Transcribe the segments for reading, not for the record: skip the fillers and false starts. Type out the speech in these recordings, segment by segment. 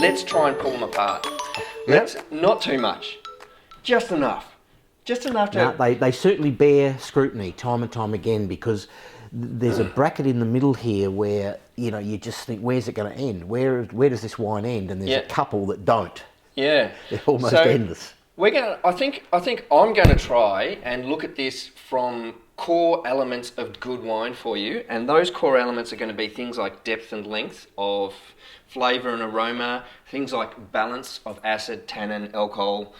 let's try and pull them apart. Not too much, just enough. Just enough to... No, they certainly bear scrutiny time and time again, because there's a bracket in the middle here where, you just think, where's it going to end? Where does this wine end? And there's a couple that don't. Yeah. They're almost endless. I think I'm going to try and look at this from core elements of good wine for you, and those core elements are going to be things like depth and length of flavour and aroma, things like balance of acid, tannin, alcohol,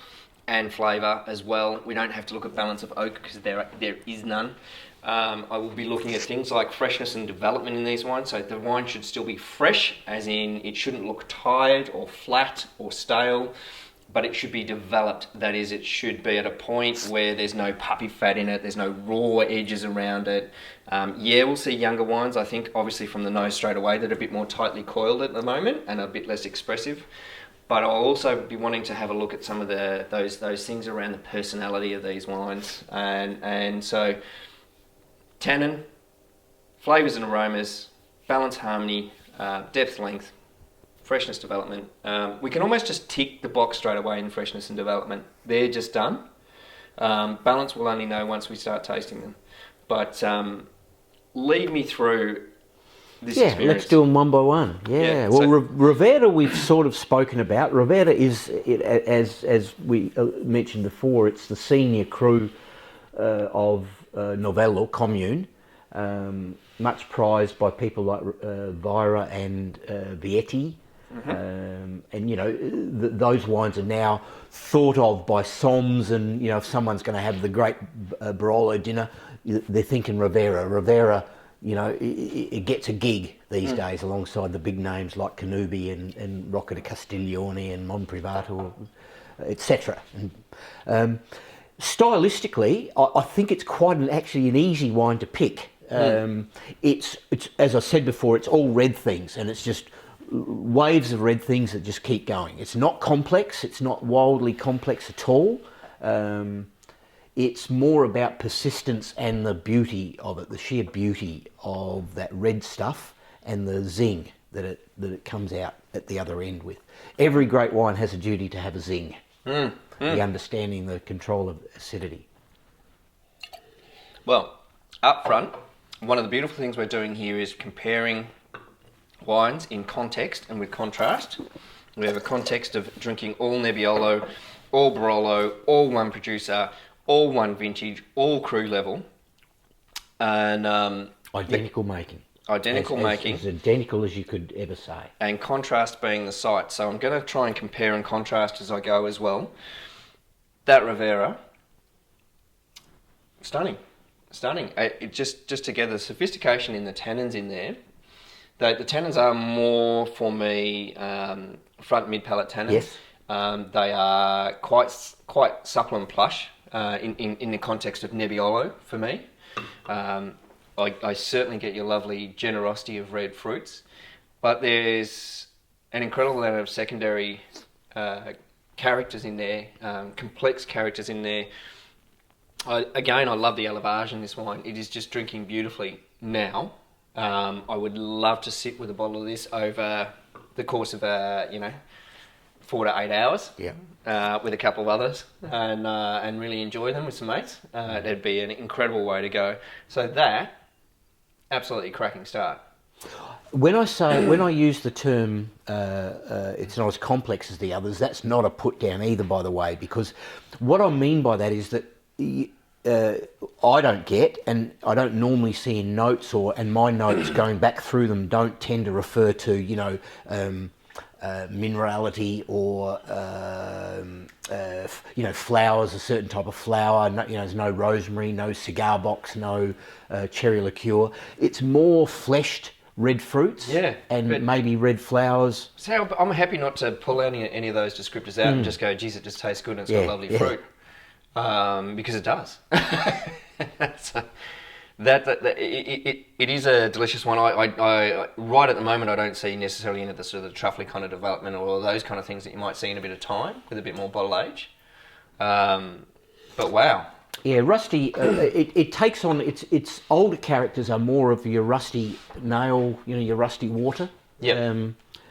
and flavour as well. We don't have to look at balance of oak because there is none. I will be looking at things like freshness and development in these wines. So the wine should still be fresh, as in it shouldn't look tired or flat or stale, but it should be developed. That is, it should be at a point where there's no puppy fat in it, there's no raw edges around it. We'll see younger wines, I think, obviously from the nose straight away, that are a bit more tightly coiled at the moment and a bit less expressive. But I'll also be wanting to have a look at some of those things around the personality of these wines. And so tannin, flavours and aromas, balance, harmony, depth, length, freshness, development. We can almost just tick the box straight away in freshness and development. They're just done. Balance we'll only know once we start tasting them. But lead me through this experience. Let's do them one by one. Rivera we've sort of spoken about. Rivera is, as we mentioned before, it's the senior cru of Novello Commune, much prized by people like Vieira and Vietti. And those wines are now thought of by somms, and if someone's going to have the great Barolo dinner, they're thinking Rivera. Rivera, it gets a gig these days alongside the big names like Canubi and Rocca di Castiglione and Monprivato, etc. Stylistically, I think it's quite actually an easy wine to pick. It's as I said before, it's all red things, and it's just waves of red things that just keep going. It's not complex. It's not wildly complex at all. It's more about persistence and the beauty of it, the sheer beauty of that red stuff and the zing that it comes out at the other end with. Every great wine has a duty to have a zing. The understanding, the control of acidity. Well, up front, one of the beautiful things we're doing here is comparing wines in context and with contrast. We have a context of drinking all Nebbiolo, all Barolo, all one producer, all one vintage, all cru level, and identical making. As identical as you could ever say. And contrast being the site. So I'm going to try and compare and contrast as I go as well. That Rivera, stunning. It just together, the sophistication in the tannins in there. The tannins are more for me front mid palate tannins. Yes. They are quite supple and plush in the context of Nebbiolo for me. I certainly get your lovely generosity of red fruits, but there's an incredible amount of secondary characters in there, complex characters in there. I love the elevage in this wine. It is just drinking beautifully now. I would love to sit with a bottle of this over the course of 4 to 8 hours. With a couple of others, and really enjoy them with some mates. That'd be an incredible way to go. So that, absolutely cracking start. When I use the term, it's not as complex as the others, that's not a put down either, by the way, because what I mean by that is that I don't get, and I don't normally see in notes, and my notes going back through them don't tend to refer to, minerality or flowers, a certain type of flower. There's no rosemary, no cigar box, no cherry liqueur. It's more fleshed red fruits, and maybe red flowers. So I'm happy not to pull any of those descriptors out and just go, geez, it just tastes good and it's got lovely fruit, because it does. It is a delicious one. I right at the moment I don't see necessarily into the sort of the truffly kind of development or those kind of things that you might see in a bit of time with a bit more bottle age. But wow. Yeah, rusty. It takes on its older characters are more of your rusty nail, your rusty water.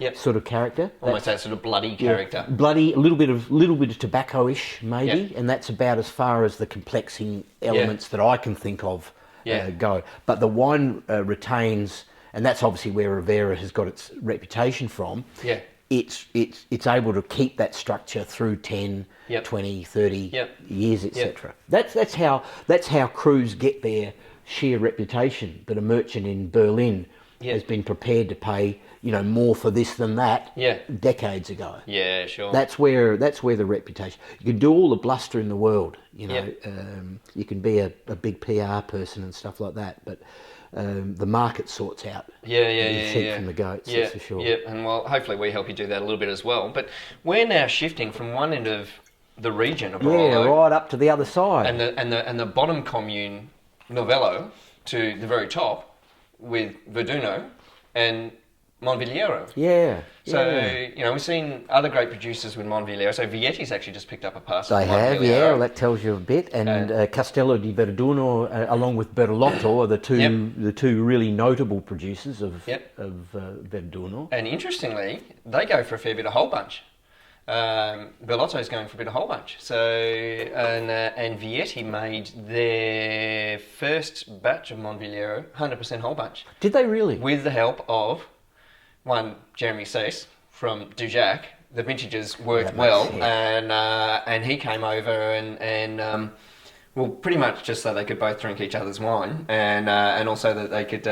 Yep. sort of character. Almost that sort of bloody character. Bloody, a little bit of tobacco-ish maybe, Yep. and that's about as far as the complexing elements that I can think of go. But the wine retains, and that's obviously where Rivera has got its reputation from. Yeah. It's able to keep that structure through 10, Yep. 20, 30 Yep. years, etc. That's how crews get their sheer reputation, that a merchant in Berlin has been prepared to pay, more for this than that decades ago. Yeah, sure. That's where the reputation. You can do all the bluster in the world, you can be a big PR person and stuff like that, but the market sorts out the sheep from the goats, that's for sure. Yeah, and well, hopefully we help you do that a little bit as well. But we're now shifting from one end of the region of Barolo, right up to the other side, and the bottom commune, Novello, to the very top with Verduno and Monviliero. So, we've seen other great producers with Monviliero. So Vietti's actually just picked up a parcel. They have, well, that tells you a bit. And Castello di Verduno, along with Bertolotto, are the two really notable producers of Verduno. And interestingly, they go for a fair bit of whole bunch. Bertolotto's going for a bit of whole bunch. So, and Vietti made their first batch of Monviliero 100% whole bunch. Did they really? With the help of one, Jeremy Cease from Dujac. The vintages worked well, and he came over and well, pretty much just so they could both drink each other's wine, and also that they could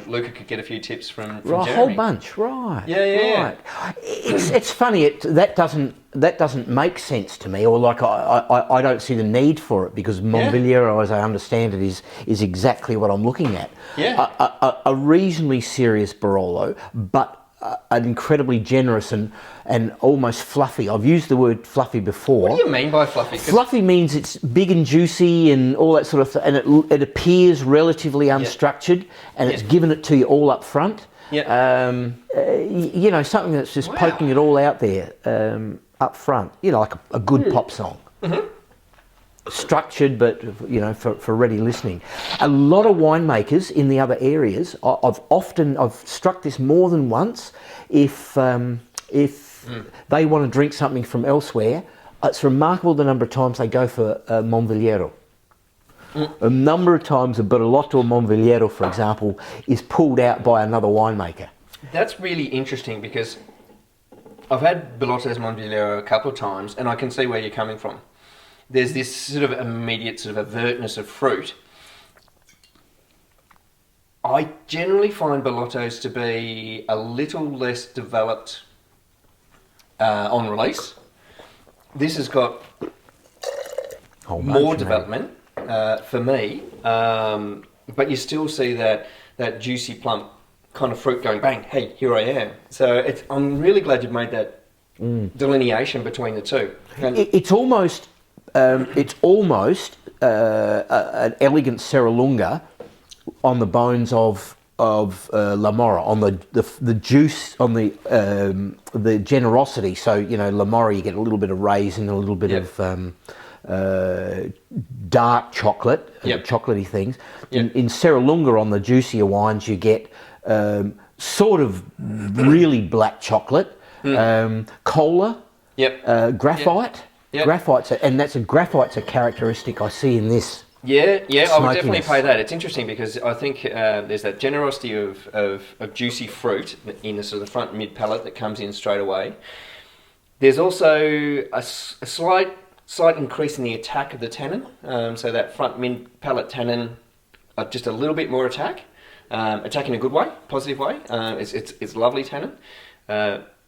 Luca could get a few tips from Jeremy. A whole bunch, right? Yeah. Right. It's funny. That doesn't make sense to me, or like I don't see the need for it, because Monviliero, as I understand it, is exactly what I'm looking at. Yeah. A reasonably serious Barolo, but an incredibly generous and almost fluffy. I've used the word fluffy before. What do you mean by fluffy? Fluffy means it's big and juicy and all that sort of thing, and it appears relatively unstructured, and it's given it to you all up front. Something that's just poking it all out there up front. Like a good pop song. Mm-hmm. Structured, but for ready listening. A lot of winemakers in the other areas, I've struck this more than once. If they want to drink something from elsewhere, it's remarkable the number of times they go for Monviliero. A number of times a Bertolotto Monviliero, for example, is pulled out by another winemaker. That's really interesting, because I've had Bertolotto's Monviliero a couple of times, and I can see where you're coming from. There's this sort of immediate sort of avertness of fruit. I generally find Bertolottos to be a little less developed on release. This has got more development for me, but you still see that juicy, plump kind of fruit going, bang, hey, here I am. So I'm really glad you've made that delineation between the two. And it's almost an elegant Serralunga on the bones of La Mora, on the juice, on the generosity. So La Mora, you get a little bit of raisin, a little bit of dark chocolate, chocolatey things. In Serralunga, on the juicier wines, you get sort of really black chocolate, cola, graphite. Graphite's graphite's a characteristic I see in this. I would definitely pay that. It's interesting because I think there's that generosity of juicy fruit in the sort of the front mid palate that comes in straight away. There's also a slight increase in the attack of the tannin, so that front mid palate tannin, just a little bit more attack in a good way, positive way. It's lovely tannin.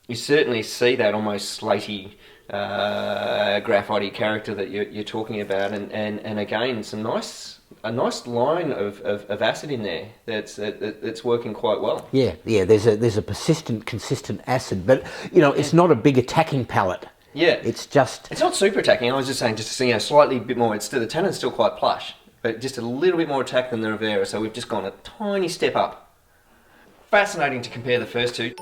You certainly see that almost slaty, graphite character that you're talking about, and again a nice line of acid in there that's working quite well. There's a persistent, consistent acid, but it's not a big attacking palate. It's not super attacking. I was just saying, slightly bit more. The tannin's still quite plush, but just a little bit more attack than the Rivera. So we've just gone a tiny step up. Fascinating to compare the first two.